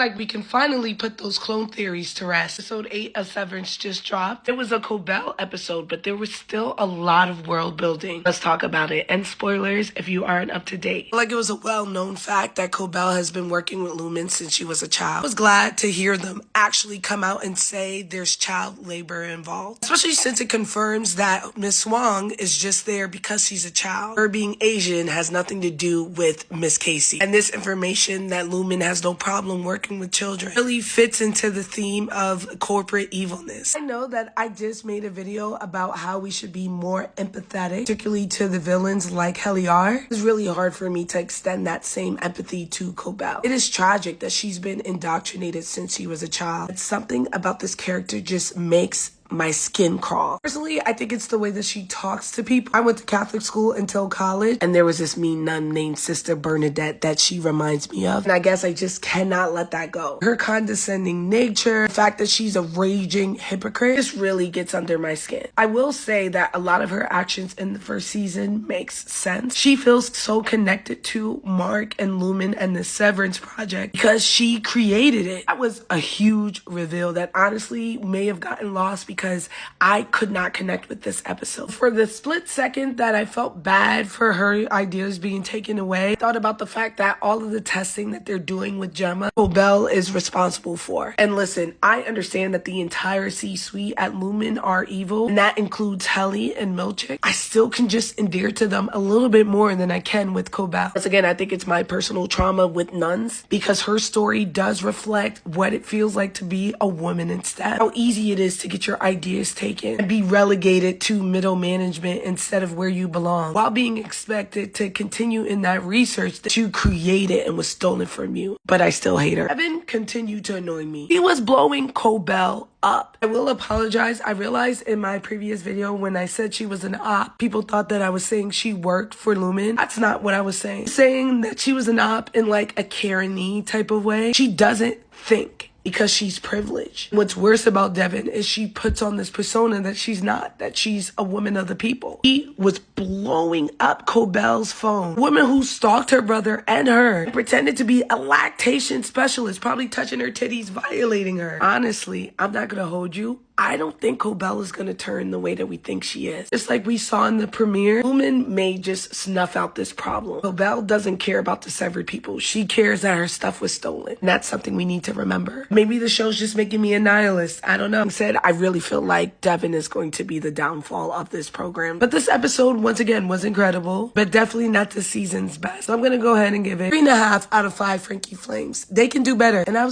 Like, we can finally put those clone theories to rest. Episode 8 of Severance just dropped. It was a Cobell episode, but there was still a lot of world building. Let's talk about it. And spoilers if you aren't up to date. Like, it was a well-known fact that Cobell has been working with Lumen since she was a child. I was glad to hear them actually come out and say there's child labor involved. Especially since it confirms that Miss Swang is just there because she's a child. Her being Asian has nothing to do with Miss Casey. And this information that Lumen has no problem working with children really fits into the theme of corporate evilness. I know that I just made a video about how we should be more empathetic, particularly to the villains like Heliar. It's really hard for me to extend that same empathy to Cobell. It is tragic that she's been indoctrinated since she was a child. It's something about this character just makes my skin crawl. Personally, I think it's the way that she talks to people. I went to Catholic school until college, and there was this mean nun named Sister Bernadette that she reminds me of. And I guess I just cannot let that go. Her condescending nature, the fact that she's a raging hypocrite, just really gets under my skin. I will say that a lot of her actions in the first season makes sense. She feels so connected to Mark and Lumen and the Severance project because she created it. That was a huge reveal that honestly may have gotten lost because I could not connect with this episode. For the split second that I felt bad for her ideas being taken away, I thought about the fact that all of the testing that they're doing with Gemma, Cobell is responsible for. And listen, I understand that the entire C-suite at Lumen are evil, and that includes Helly and Milchick. I still can just endear to them a little bit more than I can with Cobell. Once again, I think it's my personal trauma with nuns because her story does reflect what it feels like to be a woman in STEM. How easy it is to get your ideas taken and be relegated to middle management instead of where you belong, while being expected to continue in that research that you created and was stolen from you. But I still hate her. Evan continued to annoy me. He was blowing Cobell up. I will apologize. I realized in my previous video when I said she was an op, people thought that I was saying she worked for Lumen. That's not what I was saying. Saying that she was an op in like a Karen-y type of way. She doesn't think, because she's privileged. What's worse about Devin is she puts on this persona that she's not, that she's a woman of the people. He was blowing up Cobell's phone. Woman who stalked her brother and her, pretended to be a lactation specialist, probably touching her titties, violating her. Honestly, I'm not gonna hold you. I don't think Cobell is going to turn the way that we think she is. Just like we saw in the premiere, Lumen may just snuff out this problem. Cobell doesn't care about the severed people. She cares that her stuff was stolen. And that's something we need to remember. Maybe the show's just making me a nihilist. I don't know. Like I said, I really feel like Devin is going to be the downfall of this program. But this episode, once again, was incredible, but definitely not the season's best. So I'm going to go ahead and give it 3.5 out of 5 Frankie Flames. They can do better. And I was